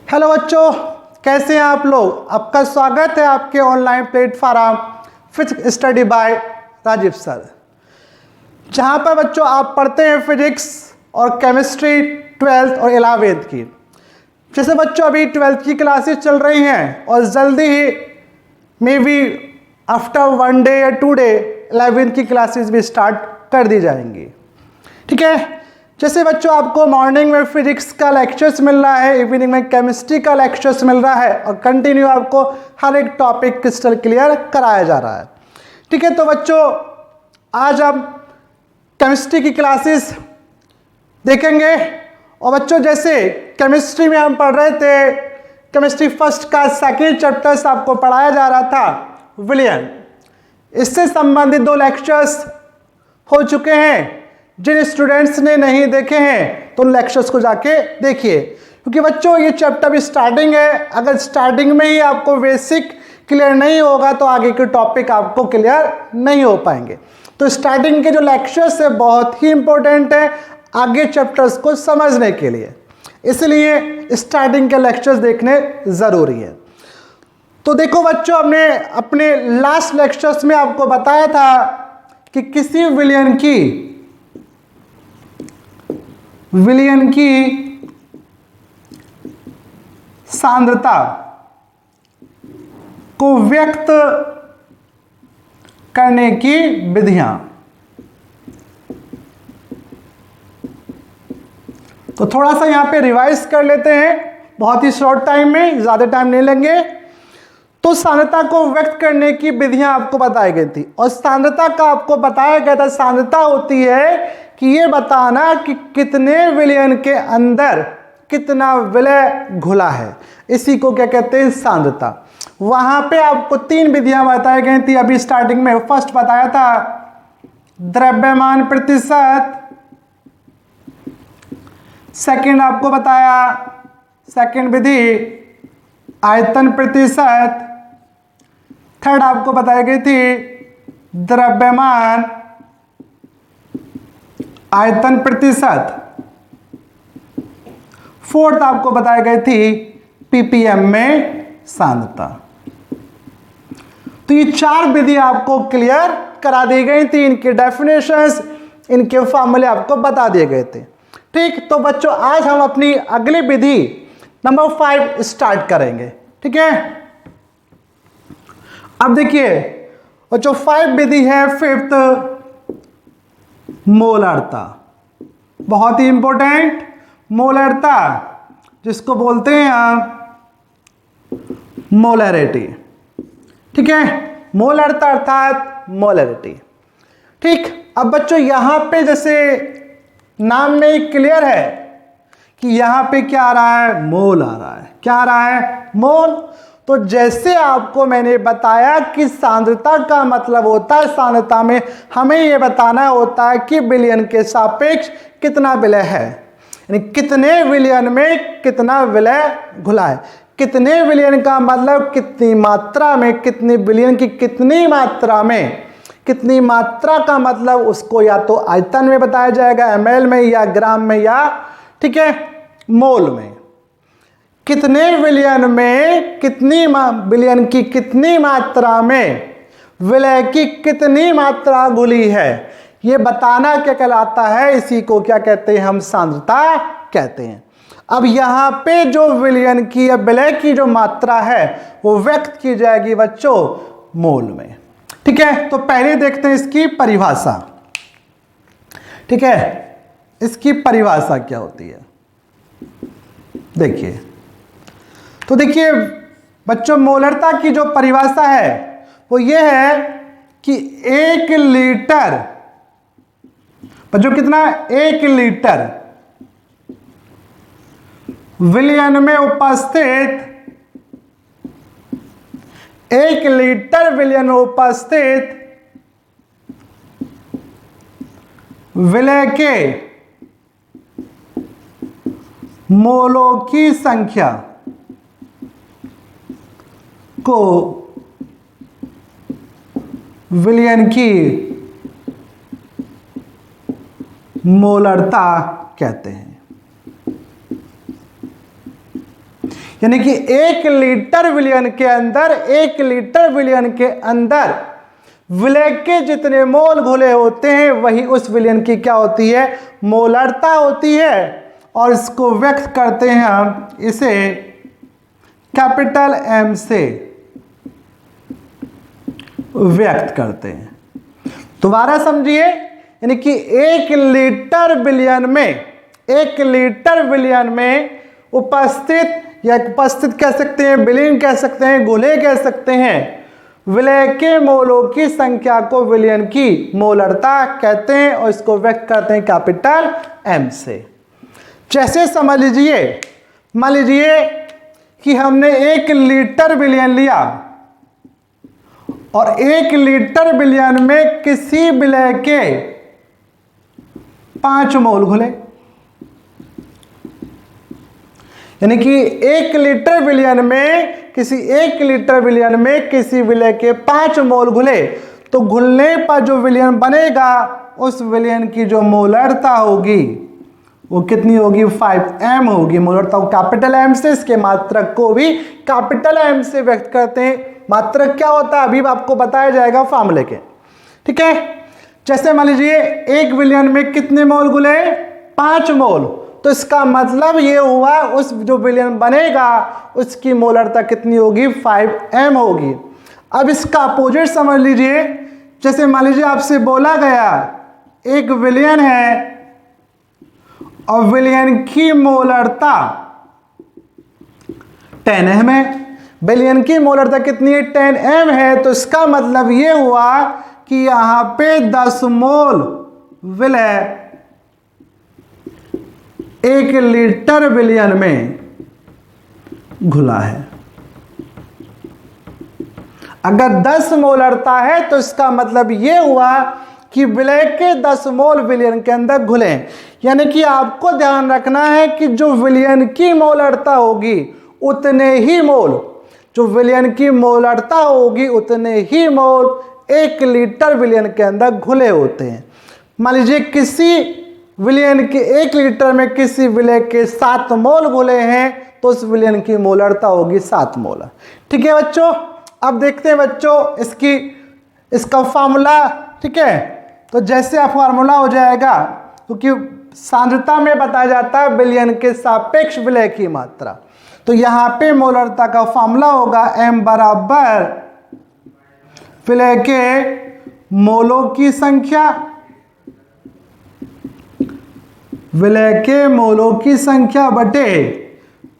Hello बच्चों, कैसे हैं आप लोग। आपका स्वागत है आपके online platform physics study by Rajiv sir, जहां पर बच्चों आप पढ़ते हैं फिजिक्स और केमिस्ट्री 12th और 11th की। जैसे बच्चों अभी 12th की क्लासेस चल रही हैं और जल्दी ही मे बी आफ्टर 1 डे या 2 डे 11th की क्लासेस भी स्टार्ट कर दी जाएंगी। ठीक है, जैसे बच्चों आपको मॉर्निंग में फिजिक्स का लेक्चर्स मिल रहा है, इवनिंग में केमिस्ट्री का लेक्चर्स मिल रहा है और कंटिन्यू आपको हर एक टॉपिक क्रिस्टल क्लियर कराया जा रहा है। ठीक है, तो बच्चों आज हम केमिस्ट्री की क्लासेस देखेंगे। और बच्चों जैसे केमिस्ट्री में हम पढ़ रहे थे, केमिस्ट्री फर्स्ट का सेकेंड चैप्टर्स आपको पढ़ाया जा रहा था विलियन। इससे संबंधित 2 लेक्चर्स हो चुके हैं। जिन स्टूडेंट्स ने नहीं देखे हैं तो उन लेक्चर्स को जाके देखिए, क्योंकि बच्चों ये चैप्टर भी स्टार्टिंग है। अगर स्टार्टिंग में ही आपको बेसिक क्लियर नहीं होगा तो आगे के टॉपिक आपको क्लियर नहीं हो पाएंगे। तो स्टार्टिंग के जो लेक्चर्स है बहुत ही इंपॉर्टेंट है आगे चैप्टर्स को समझने के लिए, इसलिए स्टार्टिंग के लेक्चर्स देखने ज़रूरी है। तो देखो बच्चों, हमने अपने लास्ट लेक्चर्स में आपको बताया था कि किसी विलियन की सांद्रता को व्यक्त करने की विधियां। तो थोड़ा सा यहां पे रिवाइज कर लेते हैं, बहुत ही शॉर्ट टाइम में, ज्यादा टाइम नहीं लेंगे। तो सांद्रता को व्यक्त करने की विधियां आपको बताई गई थी और सांद्रता का आपको बताया गया था, सांद्रता होती है कि ये बताना कि कितने विलयन के अंदर कितना विलय घुला है, इसी को क्या कहते हैं, सांद्रता। वहां पे आपको 3 विधियां बताई गई थी अभी स्टार्टिंग में। फर्स्ट बताया था द्रव्यमान प्रतिशत, सेकंड आपको बताया सेकंड विधि आयतन प्रतिशत, थर्ड आपको बताई गई थी द्रव्यमान आयतन प्रतिशत, फोर्थ आपको बताई गई थी पीपीएम में सांद्रता। तो ये 4 विधि आपको क्लियर करा दी गई थी, इनके डेफिनेशंस, इनके फॉर्मूले आपको बता दिए गए थे। ठीक, तो बच्चों आज हम अपनी अगली विधि नंबर 5 स्टार्ट करेंगे। ठीक है, अब देखिए बच्चों 5 विधि है 5th मोलरता, बहुत ही इंपॉर्टेंट मोलरता, जिसको बोलते हैं हम मोलरिटी। ठीक है, मोलरता अर्थात मोलरिटी। ठीक, अब बच्चों यहां पे जैसे नाम में ही क्लियर है कि यहां पे क्या आ रहा है, मोल आ रहा है। क्या आ रहा है, मोल। तो जैसे आपको मैंने बताया कि सांद्रता का मतलब होता है, सांद्रता में हमें यह बताना होता है कि विलयन के सापेक्ष कितना विलय है, यानी कितने विलयन में कितना विलय घुला है। कितने विलयन का मतलब कितनी मात्रा में, कितनी विलयन की कितनी मात्रा में, कितनी मात्रा का मतलब उसको या तो आयतन में बताया जाएगा ml में, या ग्राम में, या ठीक है मोल में। कितने विलयन में कितनी विलयन की कितनी मात्रा में विलय की कितनी मात्रा घुली है, यह बताना क्या कहलाता है, इसी को क्या कहते हैं, हम सांद्रता कहते हैं। अब यहां पे जो विलयन की या विलय की जो मात्रा है वो व्यक्त की जाएगी बच्चों मोल में। ठीक है, तो पहले देखते हैं इसकी परिभाषा। ठीक है, इसकी परिभाषा क्या होती है, देखिए। तो देखिए बच्चों मोलरता की जो परिभाषा है वो ये है कि 1 लीटर, बच्चों कितना, 1 लीटर विलयन में उपस्थित, 1 लीटर विलयन में उपस्थित विलय के मोलों की संख्या को विलयन की मोलरता कहते हैं। यानी कि 1 लीटर विलयन के अंदर 1 लीटर विलयन के अंदर विलय के जितने मोल घुले होते हैं वही उस विलयन की क्या होती है, मोलरता होती है। और इसको व्यक्त करते हैं हम इसे कैपिटल एम से व्यक्त करते हैं। दोबारा समझिए, यानी कि 1 लीटर विलयन में 1 लीटर विलयन में उपस्थित या उपस्थित कह सकते हैं, विलीन कह सकते हैं, घुले कह सकते हैं, विलय के मोलों की संख्या को विलयन की मोलरता कहते हैं और इसको व्यक्त करते हैं कैपिटल एम से। जैसे समझ लीजिए, मान लीजिए कि हमने 1 लीटर विलयन लिया और 1 लीटर विलयन में किसी विलय के 5 मोल घुले, यानी कि 1 लीटर विलयन में किसी 1 लीटर विलयन में किसी विलय के 5 मोल घुले, तो घुलने पर जो विलयन बनेगा उस विलयन की जो मोलरता होगी वो कितनी होगी, 5m होगी। मोलरता को कैपिटल एम से, इसके मात्रक को भी कैपिटल एम से व्यक्त करते हैं। मात्रक क्या होता है अभी आपको बताया जाएगा फॉर्मूले के, ठीक है। जैसे मान लीजिए 1 विलयन में कितने मोल घुले, 5 मोल, तो इसका मतलब ये हुआ उस जो विलयन बनेगा उसकी मोलरता कितनी होगी, 5m होगी। अब इसका अपोजिट समझ लीजिए, जैसे मान लीजिए आपसे बोला गया एक विलयन है और विलयन की मोलरता 10m है, विलयन की मोलरता कितनी है, 10m है, तो इसका मतलब ये हुआ कि यहां पे 10 मोल विलय 1 लीटर विलयन में घुला है। अगर 10 मोलरता है तो इसका मतलब ये हुआ कि विलय के 10 मोल विलयन के अंदर घुले। यानी कि आपको ध्यान रखना है कि जो विलयन की मोलरता होगी उतने ही मोल, जो विलयन की मोलरता होगी उतने ही मोल 1 लीटर विलयन के अंदर घुले होते हैं। मान लीजिए किसी विलयन के 1 लीटर में किसी विलय के 7 मोल घुले हैं तो उस विलयन की मोलरता होगी 7 मोल। ठीक है बच्चों, अब देखते हैं बच्चों इसका फार्मूला, ठीक है। तो जैसे आप फार्मूला हो जाएगा, क्योंकि सांद्रता में बताया जाता है विलयन के सापेक्ष विलय की मात्रा, तो यहां पे मोलरता का फार्मूला होगा m बराबर विलय के मोलों की संख्या, विलय के मोलों की संख्या बटे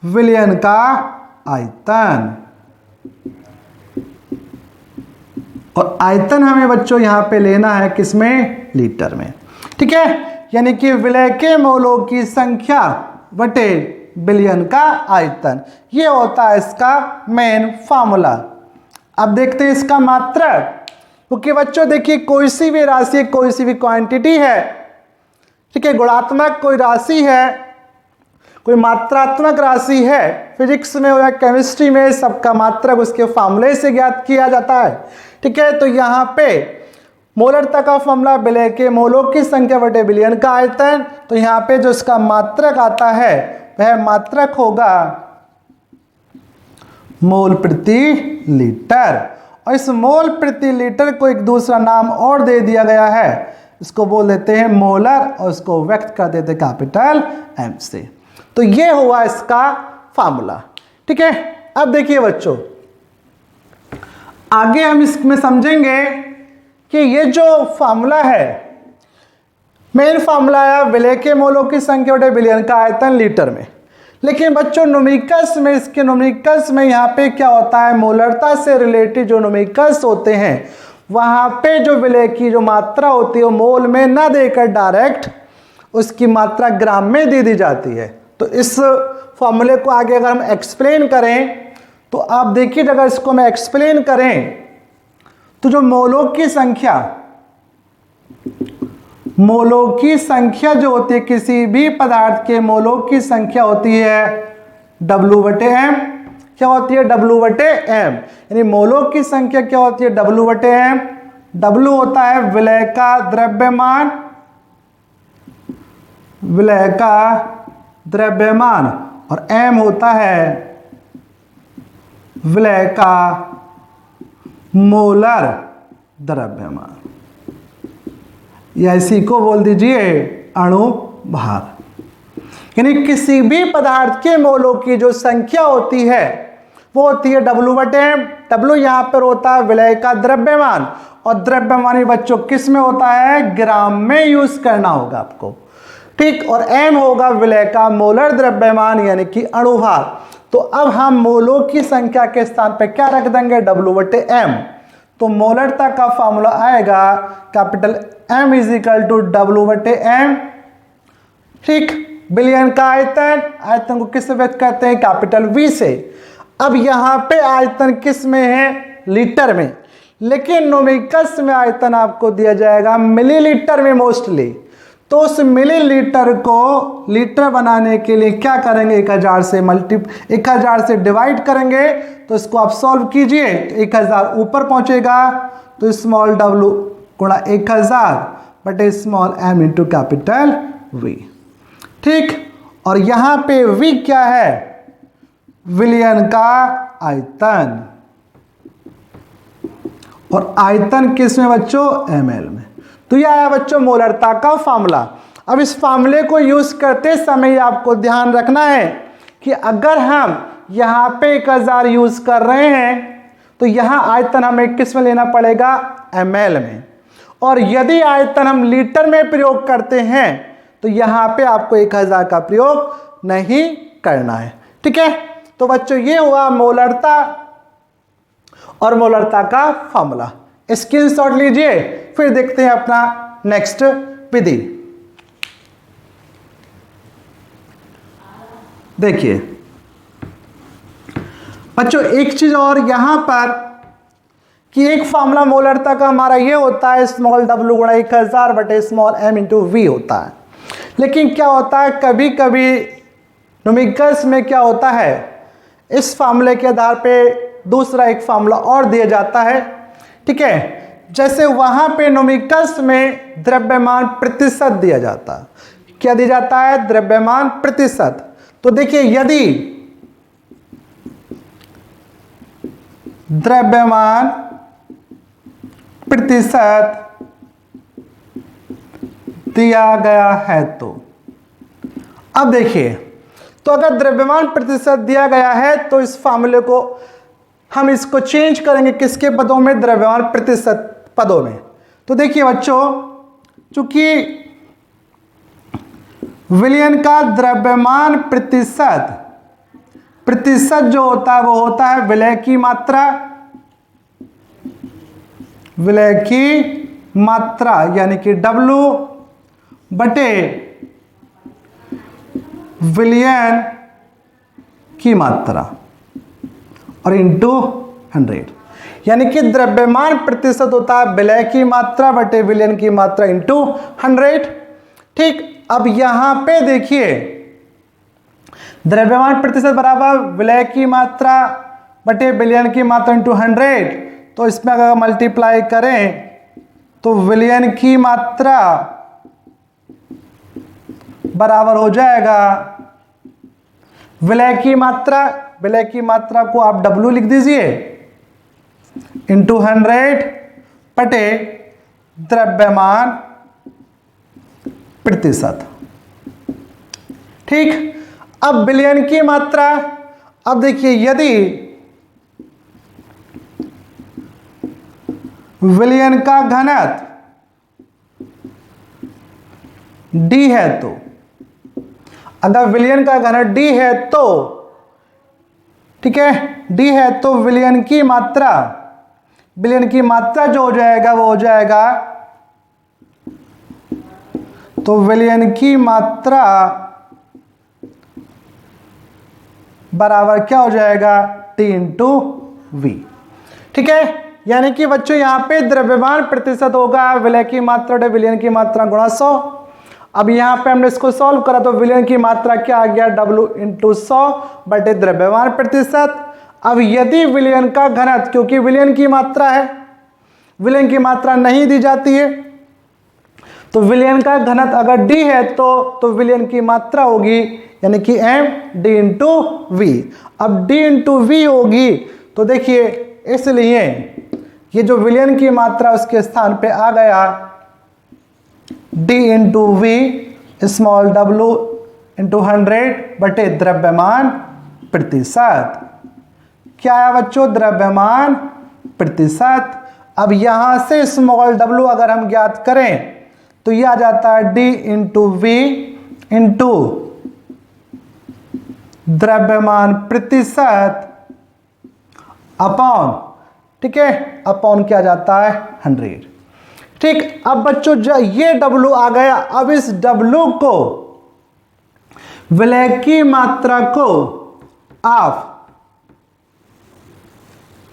विलयन का आयतन। और आयतन हमें बच्चों यहां पे लेना है किसमें, लीटर में, ठीक है। यानी कि विलय के मोलों की संख्या बटे विलयन का आयतन, ये होता है इसका मेन फार्मूला। अब देखते हैं इसका मात्रक, क्योंकि बच्चों देखिए कोई सी भी राशि, कोई सी भी क्वांटिटी है, ठीक है, गुणात्मक कोई राशि है, कोई मात्रात्मक राशि है, फिजिक्स में या केमिस्ट्री में सबका मात्रक उसके फार्मूले से ज्ञात किया जाता है, ठीक है। तो यहाँ पे मोलरता का फार्मूला विलय के मोलों की संख्या बटे विलयन का आयतन, तो यहाँ पे जो इसका मात्रक आता है वह मात्रक होगा मोल प्रति लीटर। और इस मोल प्रति लीटर को एक दूसरा नाम और दे दिया गया है, इसको बोल देते हैं मोलर और इसको व्यक्त कर देते हैं कैपिटल एम से। तो ये हुआ इसका फार्मूला, ठीक है। अब देखिए बच्चों आगे हम इसमें समझेंगे कि ये जो फार्मूला है, मेन फार्मूला है विलय के मोलों की संख्या बटे विलयन का आयतन लीटर में। लेकिन बच्चों न्यूमेरिकल्स में, इसके न्यूमेरिकल्स में यहाँ पे क्या होता है, मोलरता से रिलेटेड जो न्यूमेरिकल्स होते हैं वहाँ पे जो विलय की जो मात्रा होती है वो मोल में ना देकर डायरेक्ट उसकी मात्रा ग्राम में दे दी जाती है। तो इस फॉर्मूले को आगे अगर हम एक्सप्लेन करें तो आप देखिए, अगर इसको मैं एक्सप्लेन करें तो जो मोलों की संख्या जो होती है, किसी भी पदार्थ के मोलों की संख्या होती है W/m। क्या होती है, W/m, यानी मोलों की संख्या क्या होती है, W/m। W होता है विलय का द्रव्यमान, विलय का द्रव्यमान, और m होता है विलय का मोलर द्रव्यमान, या इसी को बोल दीजिए अणु भार। यानी किसी भी पदार्थ के मोलों की जो संख्या होती है वो होती है W/m। W यहाँ पर होता है विलय का द्रव्यमान, और द्रव्यमान बच्चों किस में होता है, ग्राम में यूज करना होगा आपको, ठीक। और m होगा विलय का मोलर द्रव्यमान यानी कि अणुभार। तो अब हम मोलों की संख्या के स्थान पे क्या रख देंगे, W/m। तो मोलरता का फॉर्मूला आएगा कैपिटल M = W/m, ठीक। बिलियन का आयतन, आयतन को किससे व्यक्त करते हैं, कैपिटल V से। अब यहां पे आयतन किस में है, लीटर में, लेकिन न्यूमेरिकल्स में आयतन आपको दिया जाएगा मिलीलीटर में मोस्टली। तो उस मिलीलीटर को लीटर बनाने के लिए क्या करेंगे, 1000 से डिवाइड करेंगे। तो इसको आप सॉल्व कीजिए, 1000 ऊपर पहुंचेगा, तो स्मॉल w गुणा 1000 बटे small m into capital V, ठीक। और यहां पे V क्या है, विलयन का आयतन, और आयतन किस में बच्चों, ml में। तो यह आया बच्चों मोलरता का फार्मूला। अब इस फार्मूले को यूज करते समय आपको ध्यान रखना है कि अगर हम यहाँ पे 1000 यूज कर रहे हैं तो यहाँ आयतन हमें किस में लेना पड़ेगा, ml में। और यदि आयतन हम लीटर में प्रयोग करते हैं तो यहाँ पे आपको 1000 का प्रयोग नहीं करना है, ठीक है। तो बच्चों ये हुआ मोलरता और मोलरता का फार्मूला। स्क्रीनशॉट लीजिए, फिर देखते हैं अपना नेक्स्ट विधि। देखिए बच्चों एक चीज और यहां पर कि एक फार्मूला मोलरता का हमारा ये होता है स्मॉल w गुणा 1000 बटे स्मॉल m इंटू V होता है। लेकिन क्या होता है कभी कभी न्यूमेरिकल्स में क्या होता है, इस फार्मूले के आधार पे दूसरा एक फार्मूला और दिया जाता है, ठीक है। जैसे वहां पे न्यूमेरिकल्स में द्रव्यमान प्रतिशत दिया जाता है, क्या दिया जाता है, द्रव्यमान प्रतिशत। तो देखिए यदि द्रव्यमान प्रतिशत दिया गया है तो अब देखिए, तो अगर द्रव्यमान प्रतिशत दिया गया है तो इस फार्मूले को हम इसको चेंज करेंगे किसके पदों में, द्रव्यमान प्रतिशत पदों में। तो देखिए बच्चों चूंकि विलयन का द्रव्यमान प्रतिशत जो होता है वो होता है विलय की मात्रा यानी कि W बटे विलयन की मात्रा और इंटू 100, यानी कि द्रव्यमान प्रतिशत होता है विलय की मात्रा बटे विलयन की मात्रा इंटू 100, ठीक। अब यहां पे देखिए द्रव्यमान प्रतिशत बराबर विलय की मात्रा बटे विलयन की मात्रा इंटू 100। तो इसमें अगर मल्टीप्लाई करें तो विलयन की मात्रा बराबर हो जाएगा विलय की मात्रा को आप W लिख दीजिए इंटू 100 बटे द्रव्यमान प्रतिशत, ठीक। अब विलयन की मात्रा, अब देखिए यदि विलयन का घनत्व D है तो, अगर विलयन का घनत्व D है तो, ठीक है, D है तो विलयन की मात्रा जो हो जाएगा वो हो जाएगा, तो विलयन की मात्रा बराबर क्या हो जाएगा, T इंटू V, ठीक है। यानी कि बच्चों यहां पे द्रव्यमान प्रतिशत होगा विलय की मात्रा बटे विलयन की मात्रा गुणा 100। अब यहां पे हमने इसको सॉल्व करा तो विलयन की मात्रा क्या आ गया, W इंटू 100 बटे द्रव्यमान प्रतिशत। अब यदि विलयन का घनत्व, क्योंकि विलयन की मात्रा है, विलयन की मात्रा नहीं दी जाती है, तो विलयन का घनत्व अगर D है तो विलयन की मात्रा होगी यानी कि M D इंटू V। अब D इंटू V होगी तो देखिए इसलिए ये जो विलयन की मात्रा उसके स्थान पे आ गया d into V small w into 100 बटे द्रव्यमान प्रतिशत। क्या है बच्चों? द्रव्यमान प्रतिशत। अब यहां से स्मॉल w अगर हम ज्ञात करें तो यह आ जाता है d इंटू वी इंटू द्रव्यमान प्रतिशत अपॉन, ठीक है, अपॉन क्या जाता है 100। ठीक, अब बच्चों ये W आ गया। अब इस W को, विलय की मात्रा को आप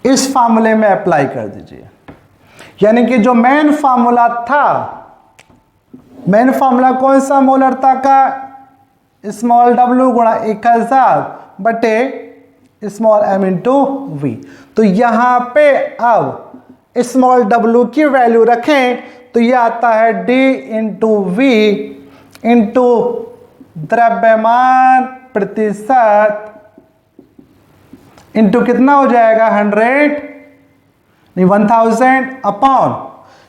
इस फार्मूले में अप्लाई कर दीजिए। यानी कि जो मेन फार्मूला था, मेन फार्मूला कौन सा? मोलरता का स्मॉल w गुणा 1000 बटे स्मॉल m इंटू वी। तो यहां पे अब स्मॉल w की वैल्यू रखें तो यह आता है d इंटू वी इंटू द्रव्यमान प्रतिशत इंटू कितना हो जाएगा 100 नहीं 1000 अपॉन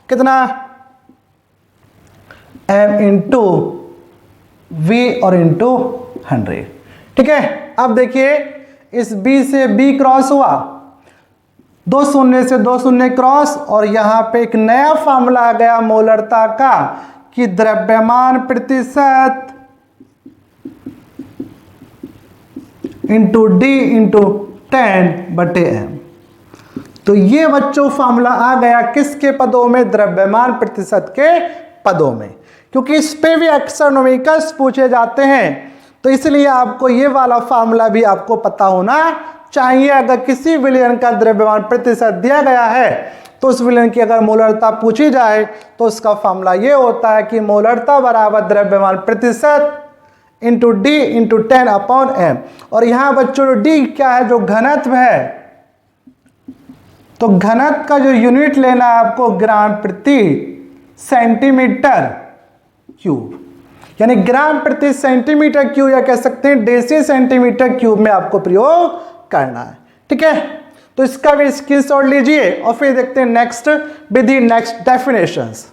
कितना m इंटू v और इंटू 100। ठीक है, अब देखिए इस b से b क्रॉस हुआ, 2 शून्य से 2 शून्य क्रॉस, और यहां पे एक नया फार्मूला आ गया मोलरता का कि द्रव्यमान प्रतिशत इंटू d इंटू 10 बटे m। तो ये बच्चों फार्मूला आ गया किसके पदों में? द्रव्यमान प्रतिशत के पदों में। क्योंकि इस पे भी अक्सर न्यूमेरिकल्स पूछे जाते हैं, तो इसलिए आपको ये वाला फार्मूला भी आपको पता होना चाहिए। अगर किसी विलयन का द्रव्यमान प्रतिशत दिया गया है तो उस विलयन की अगर मोलरता पूछी जाए तो उसका फार्मूला ये होता है कि मोलरता बराबर द्रव्यमान प्रतिशत into D into 10 upon M. और यहां बच्चों डी क्या है? जो घनत्व है, तो घनत्व का जो यूनिट लेना है आपको ग्राम प्रति सेंटीमीटर क्यूब, यानी ग्राम प्रति सेंटीमीटर क्यूब, या कह सकते हैं डेसी सेंटीमीटर क्यूब में आपको प्रयोग करना है। ठीक है, तो इसका भी स्क्रीनशॉट लीजिए और फिर देखते हैं नेक्स्ट विधि, नेक्स्ट डेफिनेशंस।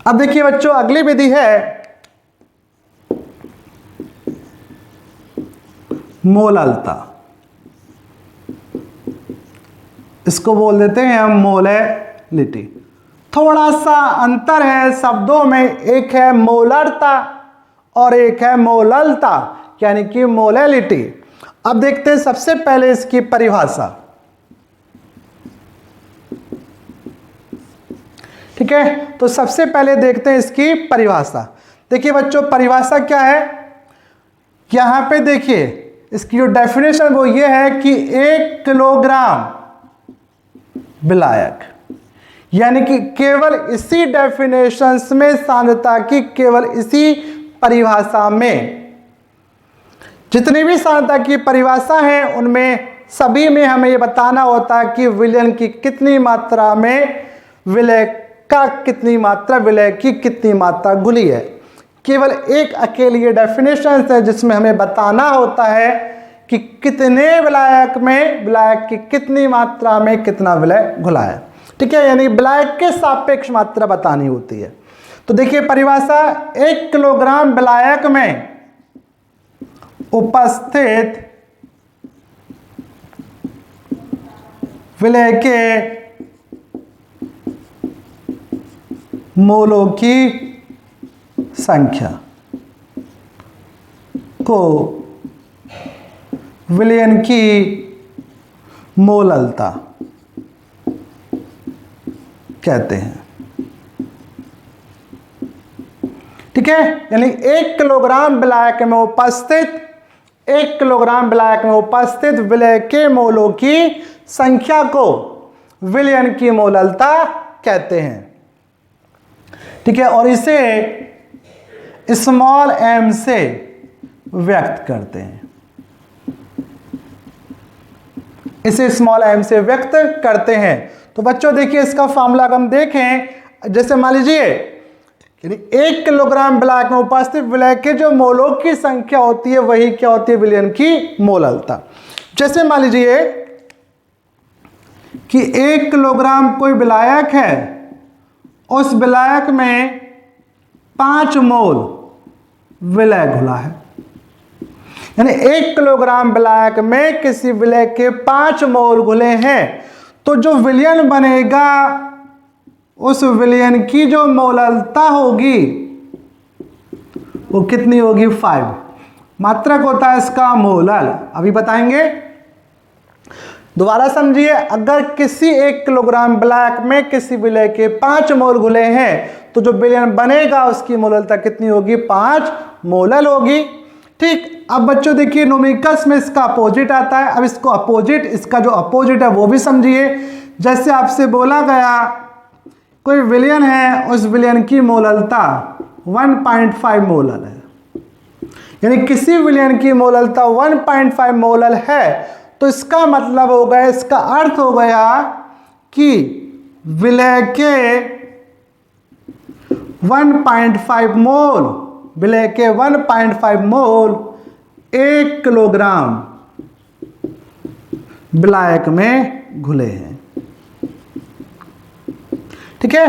अब देखिए बच्चों अगली विधि है मोललता। इसको बोल देते हैं हम मोलैलिटी। थोड़ा सा अंतर है शब्दों में, एक है मोलरता और एक है मोललता, यानी कि मोलैलिटी। अब देखते हैं सबसे पहले इसकी परिभाषा। ठीक है, तो सबसे पहले देखते हैं इसकी परिभाषा। देखिए बच्चों परिभाषा क्या है, यहां पे देखिए इसकी जो डेफिनेशन वो ये है कि 1 किलोग्राम विलायक, यानी कि केवल इसी डेफिनेशन में, सांद्रता की केवल इसी परिभाषा में, जितनी भी सांद्रता की परिभाषा है उनमें सभी में हमें ये बताना होता है कि विलयन की कितनी मात्रा में विलय का कितनी मात्रा, विलय की कितनी मात्रा घुली है। केवल एक अकेली ये डेफिनेशन है जिसमें हमें बताना होता है कि कितने विलायक में विलायक की कितनी मात्रा में कितना विलय घुला है। ठीक है, यानी विलायक के सापेक्ष मात्रा बतानी होती है। तो देखिए परिभाषा, 1 किलोग्राम विलायक में उपस्थित विलय के मोलों की संख्या को विलयन की मोललता कहते हैं। ठीक है, यानी 1 किलोग्राम विलायक में उपस्थित 1 किलोग्राम विलायक में उपस्थित विलय के मोलों की संख्या को विलयन की मोललता कहते हैं। ठीक है, और इसे स्मॉल m से व्यक्त करते हैं, इसे स्मॉल m से व्यक्त करते हैं। तो बच्चों देखिए इसका फॉर्मूला हम देखें, जैसे मान लीजिए यानी 1 किलोग्राम विलायक में उपस्थित विलायक के जो मोलों की संख्या होती है वही क्या होती है, विलयन की मोललता। जैसे मान लीजिए कि 1 किलोग्राम कोई विलायक है, उस विलायक में 5 मोल विलय घुला है, यानी 1 किलोग्राम विलायक में किसी विलय के 5 मोल घुले हैं, तो जो विलयन बनेगा उस विलयन की जो मोललता होगी वो कितनी होगी, 5। मात्रक होता है इसका मोलल, अभी बताएंगे। दोबारा समझिए, अगर किसी 1 किलोग्राम विलायक में किसी विलय के 5 मोल घुले हैं तो जो विलयन बनेगा उसकी मोललता कितनी होगी, 5 मोलल होगी। ठीक, अब बच्चों देखिए न्यूमेरिकल्स में इसका अपोजिट आता है। अब इसको अपोजिट, इसका जो अपोजिट है वो भी समझिए। जैसे आपसे बोला गया कोई विलयन है, उस विलयन की मोललता 1.5 मोलल है, यानी किसी विलयन की मोललता 1.5 मोलल है, तो इसका मतलब हो गया, इसका अर्थ हो गया कि विलय के 1.5 मोल, विलय के 1.5 मोल 1 किलोग्राम विलायक में घुले हैं। ठीक है,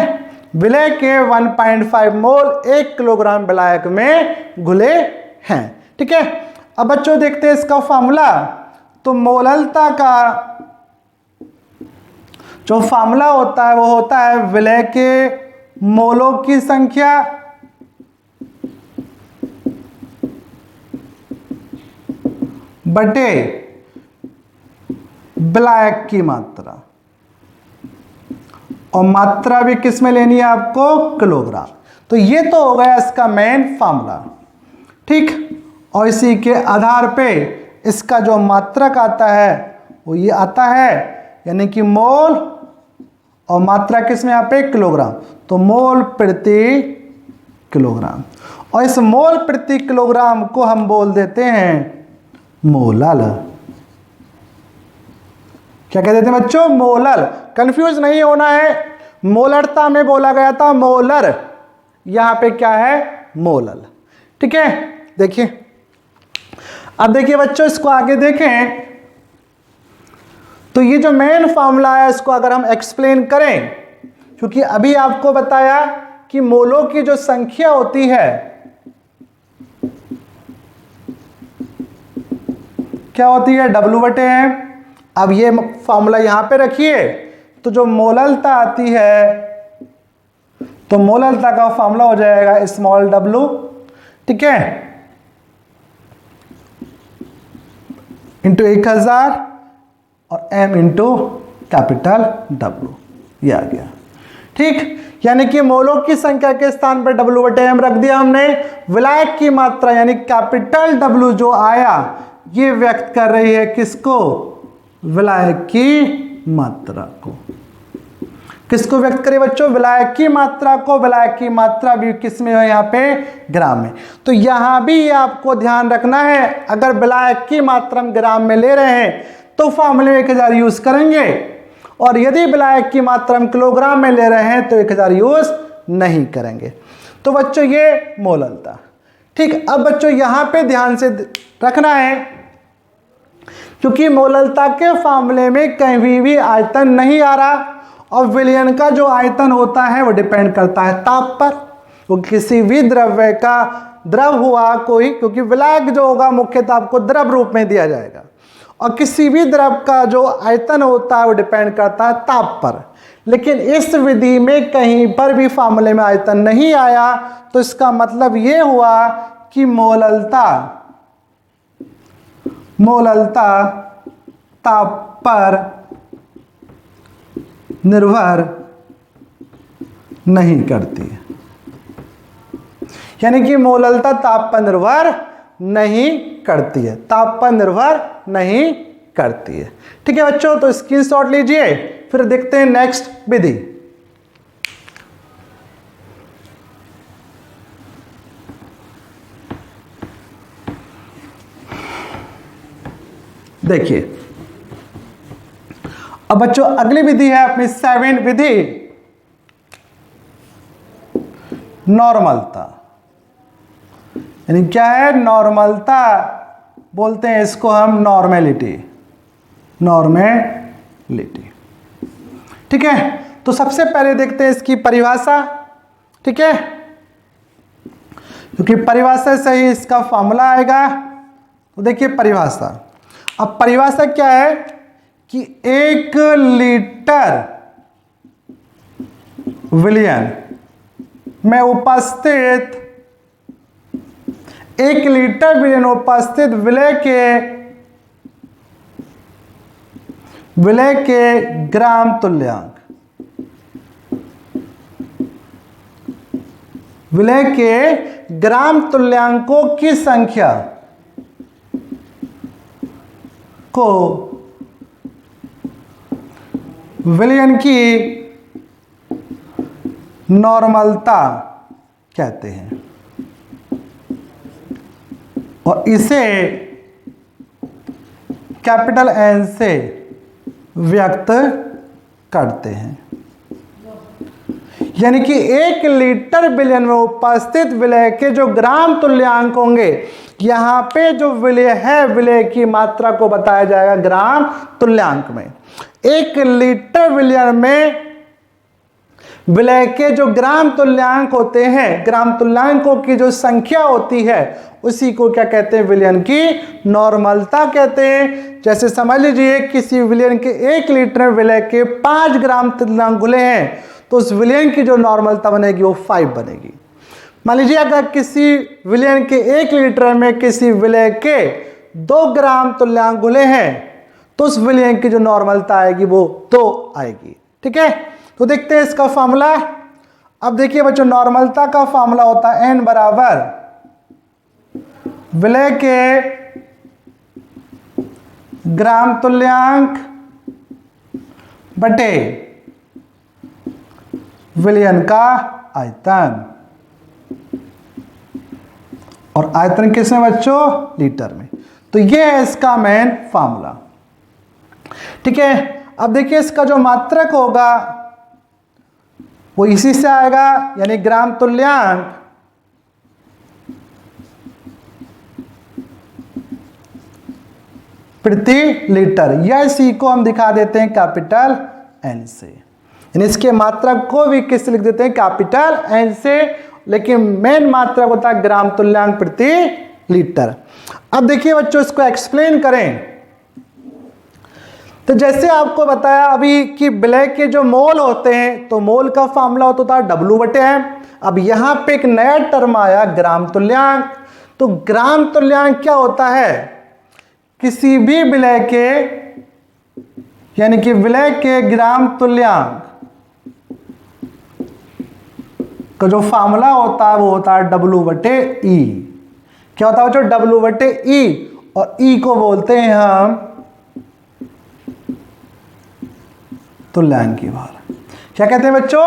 विलय के 1.5 मोल 1 किलोग्राम विलायक में घुले हैं। ठीक है, अब बच्चों देखते हैं इसका फॉर्मूला। तो मोललता का जो फॉर्मूला होता है वो होता है विलय के मोलों की संख्या बटे विलायक की मात्रा, और मात्रा भी किस में लेनी है आपको, किलोग्राम। तो ये तो हो गया इसका मेन फॉर्मूला। ठीक, और इसी के आधार पे इसका जो मात्रक आता है वो ये आता है, यानी कि मोल, और मात्रा किस में यहाँ पे, किलोग्राम, तो मोल प्रति किलोग्राम। और इस मोल प्रति किलोग्राम को हम बोल देते हैं मोलल। क्या कह देते हैं बच्चों, मोलल। कंफ्यूज नहीं होना है, मोलरता में बोला गया था मोलर, यहां पे क्या है, मोलल। ठीक है, देखिए अब देखिए बच्चों, इसको आगे देखें तो ये जो मेन फॉर्मूला है इसको अगर हम एक्सप्लेन करें, क्योंकि अभी आपको बताया कि मोलों की जो संख्या होती है क्या होती है, W/M। अब ये फॉर्मूला यहां पे रखिए, तो जो मोललता आती है तो मोललता का फॉर्मूला हो जाएगा स्मॉल w, ठीक है, इंटू 1000 और m इंटू कैपिटल W, ये आ गया। ठीक, यानी कि मोलों की संख्या के स्थान पर W/M रख दिया हमने। विलायक की मात्रा यानी कैपिटल W जो आया ये व्यक्त कर रही है किसको, विलायक की मात्रा को। किसको व्यक्त करें बच्चों, विलायक की मात्रा को। विलायक की मात्रा भी किस में है, यहाँ पे ग्राम में। तो यहां भी आपको ध्यान रखना है, अगर विलायक की मात्रा हम ग्राम में ले रहे हैं तो फॉर्मूले में 1000 यूज करेंगे, और यदि विलायक की मात्रा हम किलोग्राम में ले रहे हैं तो 1000 यूज नहीं करेंगे। तो बच्चों ये मोललता। ठीक, अब बच्चों यहां पे ध्यान से रखना है, क्योंकि मोललता के फॉर्मूले में कहीं भी आयतन नहीं आ रहा, और विलयन का जो आयतन होता है वो डिपेंड करता है ताप पर। वो किसी भी द्रव्य का द्रव हुआ कोई, क्योंकि विलायक जो होगा मुख्यतः आपको द्रव रूप में दिया जाएगा, और किसी भी द्रव का जो आयतन होता है वो डिपेंड करता है ताप पर। लेकिन इस विधि में कहीं पर भी फॉर्मूले में आयतन नहीं आया, तो इसका मतलब ये हुआ कि मोललता ताप पर निर्भर नहीं करती है, यानी कि मोललता ताप पर निर्भर नहीं करती है, ताप पर निर्भर नहीं करती है। ठीक है बच्चों, तो स्क्रीनशॉट लीजिए, फिर देखते हैं नेक्स्ट विधि। देखिए अब बच्चों अगली विधि है अपनी 7 विधि। नॉर्मलता, यानी क्या है, नॉर्मलता बोलते हैं इसको हम, नॉर्मेलिटी, नॉर्मेलिटी। ठीक है, तो सबसे पहले देखते हैं इसकी परिभाषा। ठीक है, क्योंकि परिभाषा से ही इसका फॉर्मूला आएगा। तो देखिए परिभाषा, अब परिभाषा क्या है कि 1 लीटर विलयन में उपस्थित, 1 लीटर विलयन उपस्थित विलय के ग्राम तुल्यांक, विलय के ग्राम तुल्यांकों की संख्या को विलयन की नॉर्मलता कहते हैं और इसे कैपिटल एन से व्यक्त करते हैं। यानी कि 1 लीटर विलयन में उपस्थित विलय के जो ग्राम तुल्यांक होंगे, यहां पे जो विलय है, विलय की मात्रा को बताया जाएगा ग्राम तुल्यांक में। 1 लीटर विलयन में विलय के जो ग्राम तुल्यांक होते हैं, ग्राम तुल्यांकों की जो संख्या होती है, उसी को क्या कहते हैं, विलयन की नॉर्मलता कहते हैं। जैसे समझ लीजिए किसी विलयन के 1 लीटर में विलय के 5 ग्राम तुल्यांक घुले हैं, तो उस विलयन की जो नॉर्मलता बनेगी वो 5 बनेगी। मान लीजिए अगर किसी विलयन के 1 लीटर में किसी विलय के 2 ग्राम तुल्यांक घुले हैं, तो उस विलयन की जो नॉर्मलता आएगी वो 2 आएगी। ठीक है, तो देखते हैं इसका फॉर्मूला। अब देखिए बच्चों, नॉर्मलता का फॉर्मूला होता है n बराबर विलय के ग्राम तुल्यांक बटे विलयन का आयतन, और आयतन किसमें बच्चों, लीटर में। तो ये है इसका मेन फॉर्मूला। ठीक है, अब देखिए इसका जो मात्रक होगा वो इसी से आएगा, यानी ग्राम तुल्यांक प्रति लीटर, या इसी को हम दिखा देते हैं कैपिटल एन से, यानी इसके मात्रक को भी किससे लिख देते हैं, कैपिटल एन से, लेकिन मेन मात्रक होता है ग्राम तुल्यांक प्रति लीटर। अब देखिए बच्चों, इसको एक्सप्लेन करें तो जैसे आपको बताया अभी कि विलय के जो मोल होते हैं, तो मोल का फॉर्मूला होता था W/M। अब यहां पे एक नया टर्म आया ग्राम तुल्यांक। तो ग्राम तुल्यांक क्या होता है, किसी भी विलय के, यानी कि विलय के ग्राम तुल्यांक का जो फॉर्मूला होता है वो होता है W/E। क्या होता है बच्चों, W/E, और E को बोलते हैं हम तुल्यांकी भार। क्या कहते हैं बच्चों,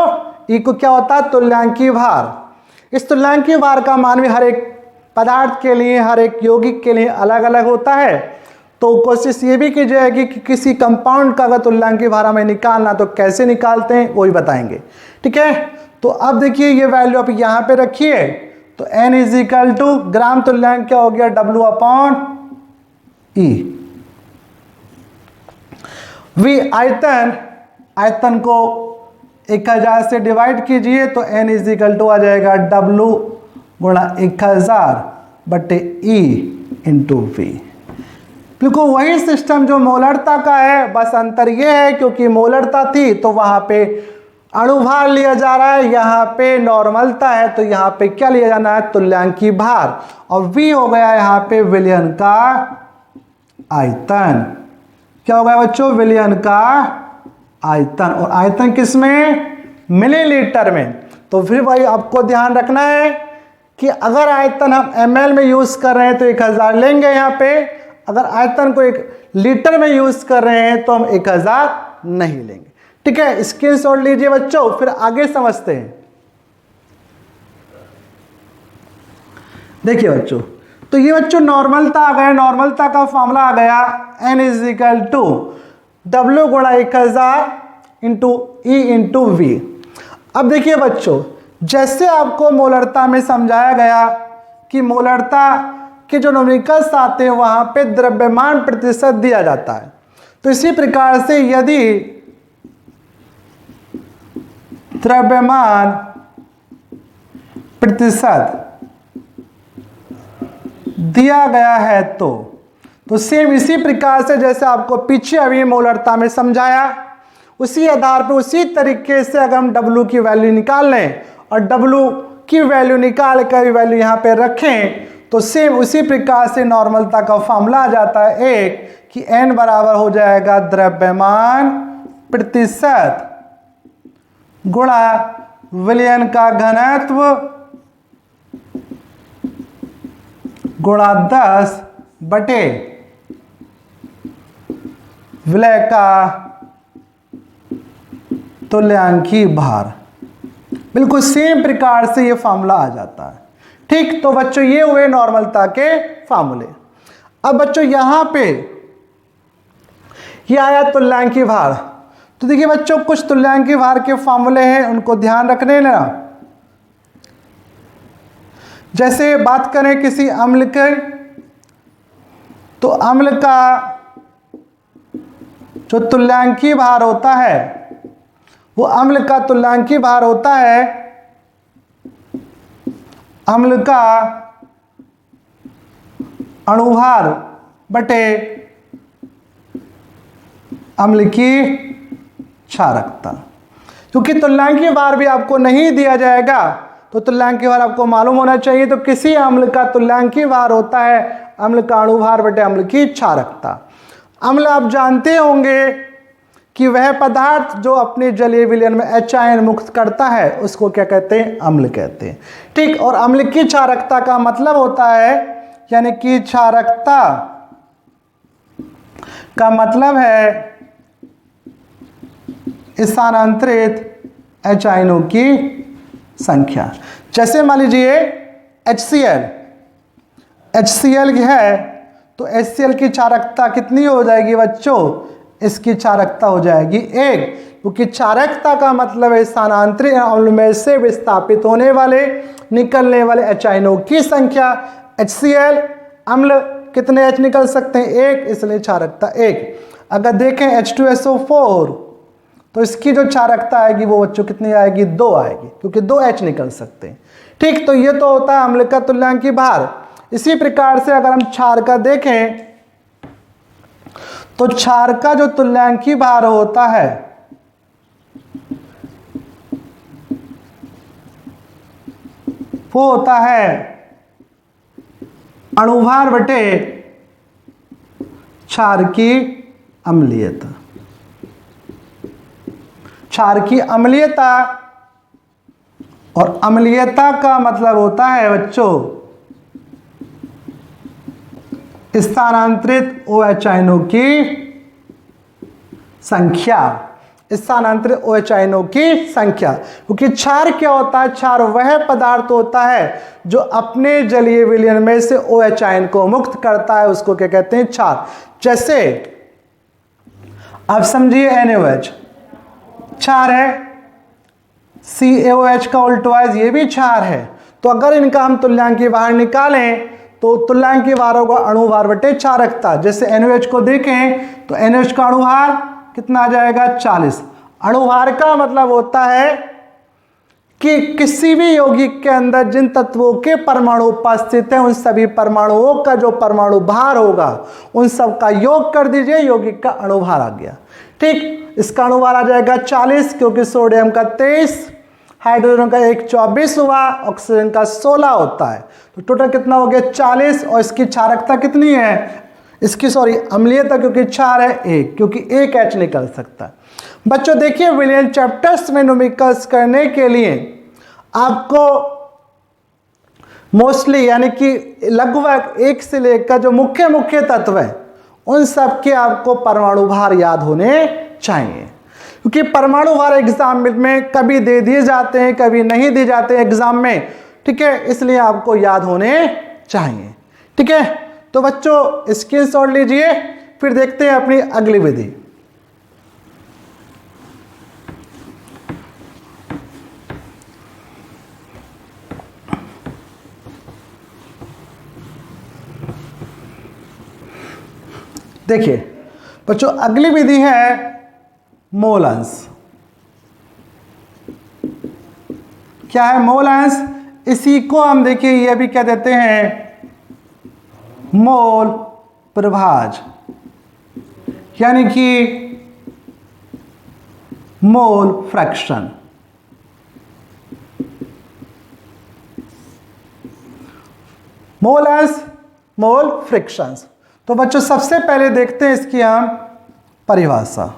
E को क्या होता है, तुल्यांकी भार। इस तुल्यांकी भार का मान भी हर एक पदार्थ के लिए, हर एक यौगिक के लिए अलग अलग होता है। तो कोशिश ये भी की जाएगी कि किसी कंपाउंड का अगर तुल्यांकी भार हमें निकालना तो कैसे निकालते हैं वो भी बताएंगे। ठीक है, तो अब देखिए ये वैल्यू आप यहाँ पे रखिए, तो N = ग्राम तुल्यांक क्या हो गया, W/E। V आयतन, आयतन को 1000 से डिवाइड कीजिए तो N = आ जाएगा W × 1000/E × V। बिल्कुल वही सिस्टम जो मोलरता का है, बस अंतर यह है क्योंकि मोलरता थी तो वहां पे अणुभार लिया जा रहा है, यहाँ पे नॉर्मलता है तो यहाँ पे क्या लिया जाना है, तुल्यांकी भार, और V हो गया यहाँ पे विलयन का आयतन। क्या हो गया बच्चों, विलयन का आयतन, और आयतन किसमें, मिलीलीटर में। तो फिर भाई आपको ध्यान रखना है कि अगर आयतन हम ml में यूज कर रहे हैं तो 1000 लेंगे यहाँ पे, अगर आयतन को 1 लीटर में यूज कर रहे हैं तो हम 1000 नहीं लेंगे। ठीक है, स्क्रीनशॉट लीजिए बच्चों, फिर आगे समझते हैं। देखिए बच्चों, तो ये बच्चों नॉर्मलता आ गया, नॉर्मलता का फॉर्मूला आ गया N = W × 1000 × E × V। अब देखिए बच्चों, जैसे आपको मोलरता में समझाया गया कि मोलरता के जो न्यूमेरिकल्स आते हैं वहां पे द्रव्यमान प्रतिशत दिया जाता है, तो इसी प्रकार से यदि द्रव्यमान प्रतिशत दिया गया है तो सेम इसी प्रकार से जैसे आपको पीछे अभी मोलरता में समझाया, उसी आधार पर उसी तरीके से अगर हम W की वैल्यू निकाल लें और W की वैल्यू निकाल कर वैल्यू यहाँ पे रखें तो सेम उसी प्रकार से नॉर्मलता का फॉर्मूला आ जाता है एक कि N बराबर हो जाएगा द्रव्यमान प्रतिशत गुणा विलयन का घनत्व गुणा 10 बटे विलय का तुल्यांकी भार। बिल्कुल सेम प्रकार से ये फॉर्मूला आ जाता है। ठीक, तो बच्चों ये हुए नॉर्मलता के फॉर्मूले। अब बच्चों यहां पे ये आया तुल्यांकी भार, तो देखिए बच्चों कुछ तुल्यांकी भार के फॉर्मूले हैं, उनको ध्यान रखने ना। जैसे बात करें किसी अम्ल के, तो अम्ल का जो तुल्यांकी भार होता है वो अम्ल का तुल्यांकी भार होता है अम्ल का अणुभार बटे अम्ल की क्षारकता। क्योंकि तुल्यांकी भार भी आपको नहीं दिया जाएगा तो तुल्यांकी भार आपको मालूम होना चाहिए। तो किसी अम्ल का तुल्यांकी भार होता है अम्ल का अणुभार बटे अम्ल की क्षारकता। अम्ल आप जानते होंगे कि वह पदार्थ जो अपने जलीय विलयन में H आयन मुक्त करता है उसको क्या कहते हैं, अम्ल कहते हैं। ठीक, और अम्ल की क्षारकता का मतलब होता है, यानी कि क्षारकता का मतलब है स्थानांतरित H आयनों की संख्या। जैसे मान लीजिए HCl है तो HCl की क्षारकता कितनी हो जाएगी बच्चों, इसकी क्षारकता हो जाएगी 1, क्योंकि क्षारकता का मतलब है स्थानांतरित अम्ल में से विस्थापित होने वाले निकलने वाले H आयनों की संख्या। HCl अम्ल कितने H निकल सकते हैं, 1, इसलिए क्षारकता 1। अगर देखें H2SO4 तो इसकी जो क्षारकता आएगी वो बच्चों कितनी आएगी, 2 आएगी, क्योंकि 2 H निकल सकते हैं। ठीक, तो ये तो होता है अम्ल का तुल्यांकी भार। इसी प्रकार से अगर हम क्षार का देखें तो क्षार का जो तुल्यांकी भार होता है वो होता है अणुभार बटे क्षार की अम्लीयता। क्षार की अम्लीयता, और अम्लीयता का मतलब होता है बच्चों स्थानांतरित OH आयनों की संख्या। स्थानांतरित OH आयनों की संख्या, क्योंकि क्षार क्या होता है, क्षार वह पदार्थ होता है जो अपने जलीय विलयन में से OH आयन को मुक्त करता है, उसको क्या कहते हैं, क्षार। जैसे आप समझिए NaOH क्षार है, CaOH का उल्टवाइज ये भी क्षार है। तो अगर इनका हम तुल्यांकी भार निकालें तो तुल्यांकी भार होगा अणुभार बटे क्षारकता। जैसे NaOH को देखें तो NaOH का अणुभार कितना आ जाएगा, 40। अणुभार का मतलब होता है कि किसी भी यौगिक के अंदर जिन तत्वों के परमाणु उपस्थित हैं उन सभी परमाणुओं का जो परमाणु भार होगा उन सब का योग कर दीजिए, यौगिक का अणुभार आ गया। ठीक, इसका अणुभार आ जाएगा 40, क्योंकि सोडियम का 23, हाइड्रोजन का 24 हुआ, ऑक्सीजन का 16 होता है, तो टोटल कितना हो गया 40। और इसकी क्षारकता कितनी है, इसकी अम्लीयता क्योंकि क्षार है 1, क्योंकि 1 H निकल सकता है। बच्चों देखिए विलियन चैप्टर्स में न्यूमेरिकल्स करने के लिए आपको मोस्टली यानी कि लगभग 1 से लेकर जो मुख्य तत्व है उन सब के आपको परमाणु भार याद होने चाहिए, क्योंकि परमाणु भार एग्जाम में कभी दे दिए जाते हैं कभी नहीं दिए जाते एग्जाम में। ठीक है, इसलिए आपको याद होने चाहिए। ठीक है, तो बच्चों स्क्रीनशॉट लीजिए, फिर देखते हैं अपनी अगली विधि। देखिए बच्चों, अगली विधि है मोल अंश। क्या है मोल अंश? इसी को हम देखिए ये भी क्या देते हैं, मोल प्रभाज, यानी कि मोल फ्रैक्शन। मोल अंश, मोल फ्रिक्शंस। तो बच्चों सबसे पहले देखते हैं इसकी हम परिभाषा।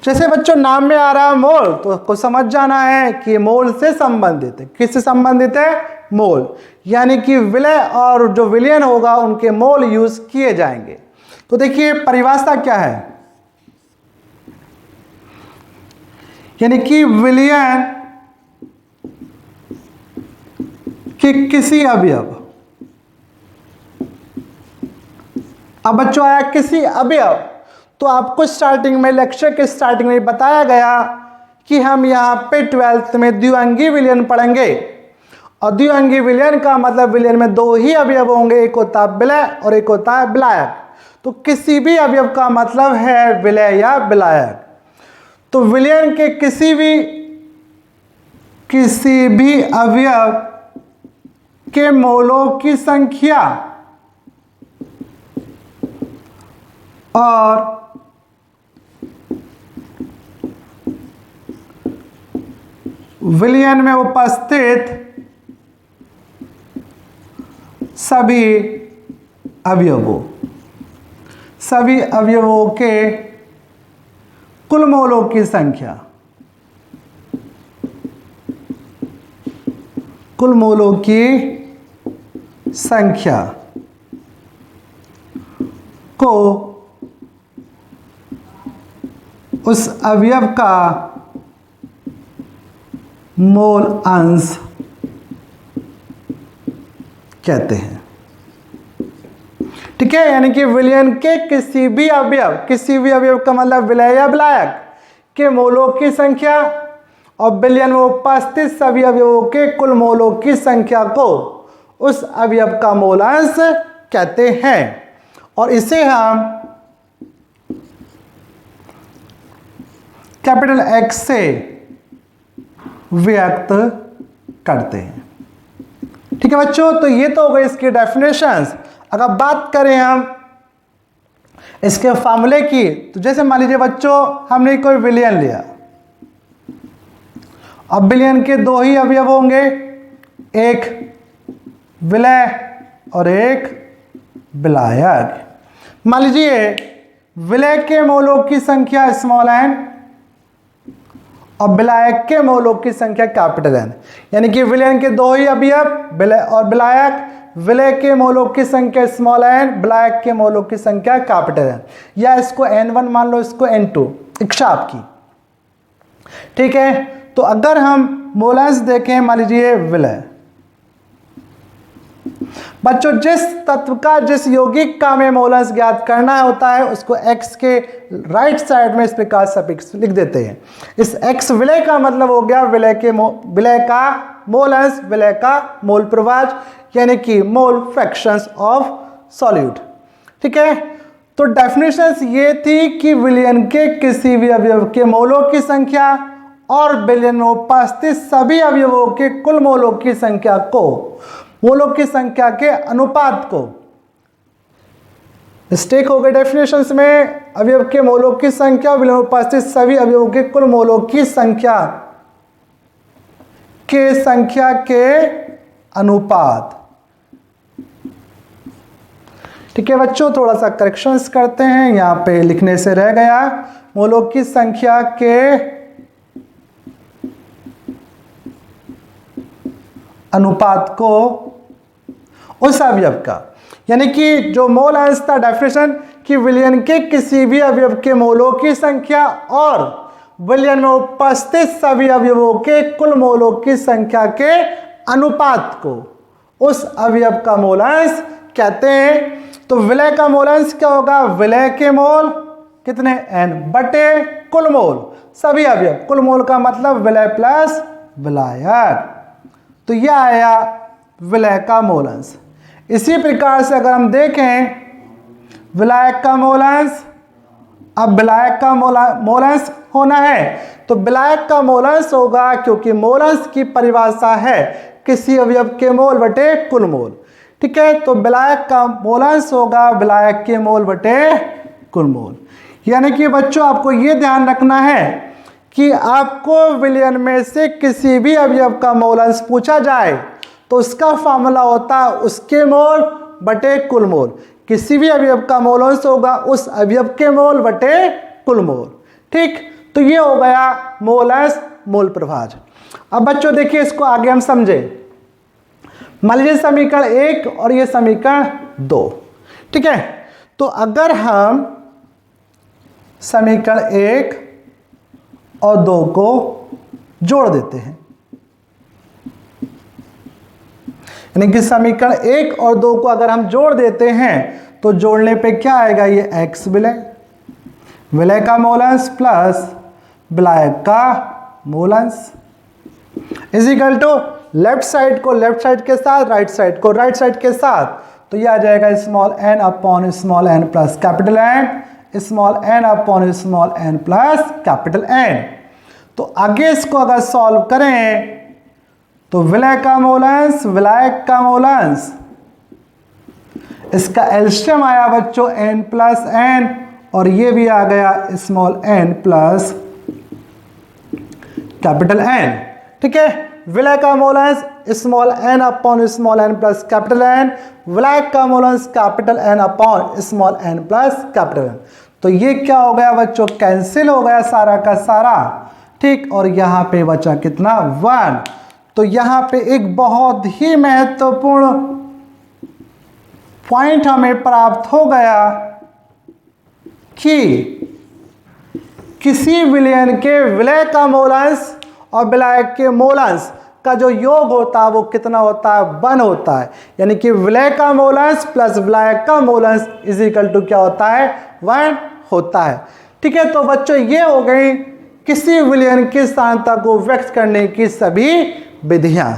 जैसे बच्चों नाम में आ रहा है मोल, तो आपको समझ जाना है कि मोल से संबंधित है। किससे संबंधित है? मोल, यानी कि विलय और जो विलयन होगा उनके मोल यूज किए जाएंगे। तो देखिए परिभाषा क्या है, यानी कि विलयन के किसी अवयव, अब बच्चों आया किसी अवयव, तो आपको स्टार्टिंग में, लेक्चर के स्टार्टिंग में बताया गया कि हम यहाँ पे 12th में द्विअंगी विलयन पढ़ेंगे। और द्विअंगी विलयन का मतलब विलयन में दो ही अवयव होंगे, एक होता है विलय और एक होता है विलायक। तो किसी भी अवयव का मतलब है विलय या विलायक। तो विलयन के किसी भी अवयव के मोलों की संख्या और विलयन में उपस्थित सभी अवयवों के कुल मोलों की संख्या, कुल मोलों की संख्या को उस अवयव का मोल अंश कहते हैं। ठीक है, यानी कि विलयन के किसी भी अवयव का मतलब विलय या विलायक के मोलों की संख्या और विलयन में उपस्थित सभी अवयवों के कुल मोलों की संख्या को उस अवयव का मोल अंश कहते हैं। और इसे हम कैपिटल एक्स से व्यक्त करते हैं। ठीक है बच्चों, तो ये तो हो गई इसकी डेफिनेशंस। अगर बात करें हम इसके फार्मूले की, तो जैसे मान लीजिए बच्चों हमने कोई विलयन लिया, अब विलयन के दो ही अवयव होंगे, एक विलय और एक विलायक। मान लीजिए विलय के मोलों की संख्या स्मॉल n और विलायक के मोलों की संख्या कैपिटल N, यानी कि विलयन के दो ही अवयव विलय और विलायक, विलय के मोलों की संख्या स्मॉल n, विलायक के मोलों की संख्या कैपिटल N, या इसको n1 मान लो, इसको n2, इच्छा आपकी। ठीक है, तो अगर हम मोल अंश देखें, मान लीजिए विलय, बच्चों जिस तत्व का, जिस यौगिक का हमें मोल अंश ज्ञात करना होता है उसको x के राइट साइड में इस प्रकार सफिक्स लिख देते हैं। इस x विलय का मतलब हो गया विलय का मोल अंश, विलय का मोल प्रभाज, यानी कि मोल फ्रैक्शंस ऑफ सॉल्यूट। ठीक है, तो डेफिनेशंस ये थी कि विलयन के किसी भी अवयव के मोलों की संख्या और विलयन में उपस्थित सभी अवयवों के कुल मोलों की संख्या को, मोलों की संख्या के अनुपात को, मिस्टेक हो गई डेफिनेशंस में, अवयव के मोलों की संख्या और विलयन में उपस्थित सभी अवयवों के कुल मोलों की संख्या के अनुपात। ठीक है बच्चों, थोड़ा सा करेक्शंस करते हैं, यहां पे लिखने से रह गया, मोलों की संख्या के अनुपात को उस अवयव का, यानी कि जो मोल अंश था डेफिनेशन कि विलयन के किसी भी अवयव के मोलों की संख्या और विलयन में उपस्थित सभी अवयवों के कुल मोलों की संख्या के अनुपात को उस अवयव का मोल अंश कहते हैं। तो विलय का मोल अंश क्या होगा? विलय के मोल कितने n बटे कुल मोल सभी अवयव, कुल मोल का मतलब विलय प्लस विलायक, तो यह आया विलय का मोल अंश। इसी प्रकार से अगर हम देखें विलायक का मोलांश। अब विलायक का मोलांश होना है तो विलायक का मोलांश होगा, क्योंकि मोलांश की परिभाषा है किसी अवयव के मोल बटे कुल मोल। ठीक है, तो विलायक का मोलांश होगा विलायक के मोल बटे कुल मोल। यानी कि बच्चों आपको ये ध्यान रखना है कि आपको विलयन में से किसी भी अवयव का मोलांश पूछा जाए तो उसका फॉर्मूला होता है उसके मोल बटे कुल मोल। किसी भी अवयव का मोलांश होगा उस अवयव के मोल बटे कुल मोल। ठीक, तो ये हो गया मोलांश मोल प्रभाज। अब बच्चों देखिए इसको आगे हम समझे। मान लीजिए समीकरण 1 और ये समीकरण 2। ठीक है, तो अगर हम समीकरण 1 और 2 को जोड़ देते हैं, यानी कि समीकरण 1 और 2 को अगर हम जोड़ देते हैं तो जोड़ने पे क्या आएगा, ये x विलय का मोलांश प्लस विलायक का मोलांश is equal to left side को लेफ्ट साइड के साथ, राइट साइड को राइट साइड के साथ, तो ये आ जाएगा small n upon small n plus capital N, small n upon small n plus capital N। तो आगे इसको अगर सॉल्व करें तो विलय का मोलांश विलायक का मोलांश, इसका एलसीएम आया बच्चों n प्लस n, और ये भी आ गया small n plus capital N। ठीक है, विलय का मोलांश small n upon small n plus capital N, विलायक का मोलांश capital N upon small n plus capital N। तो ये क्या हो गया बच्चों, कैंसिल हो गया सारा का सारा। ठीक, और यहाँ पे बचा कितना, 1। तो यहाँ पे एक बहुत ही महत्वपूर्ण पॉइंट हमें प्राप्त हो गया कि किसी विलयन के विलय का मोलांश और विलायक के मोलांश का जो योग होता है वो कितना होता है, 1 होता है। यानी कि विलय का मोलांश प्लस विलायक का मोलांश इज इक्वल टू क्या होता है, 1 होता है। ठीक है, तो बच्चों ये हो गई किसी विलयन की सांद्रता को व्यक्त करने की सभी विधियां।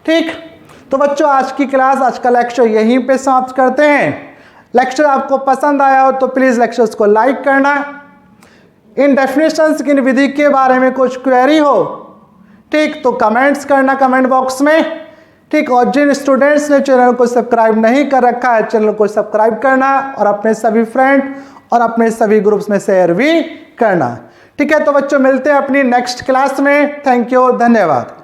ठीक, तो बच्चों आज की क्लास, आज का लेक्चर यहीं पे समाप्त करते हैं। लेक्चर आपको पसंद आया हो तो प्लीज़ लेक्चर्स को लाइक करना। इन डेफिनेशंस की विधि के बारे में कुछ क्वेरी हो, ठीक, तो कमेंट्स करना कमेंट बॉक्स में। ठीक, और जिन स्टूडेंट्स ने चैनल को सब्सक्राइब नहीं कर रखा है, चैनल को सब्सक्राइब करना और अपने सभी फ्रेंड और अपने सभी ग्रुप्स में शेयर भी करना। ठीक है, तो बच्चों मिलते हैं अपनी नेक्स्ट क्लास में। थैंक यू, धन्यवाद।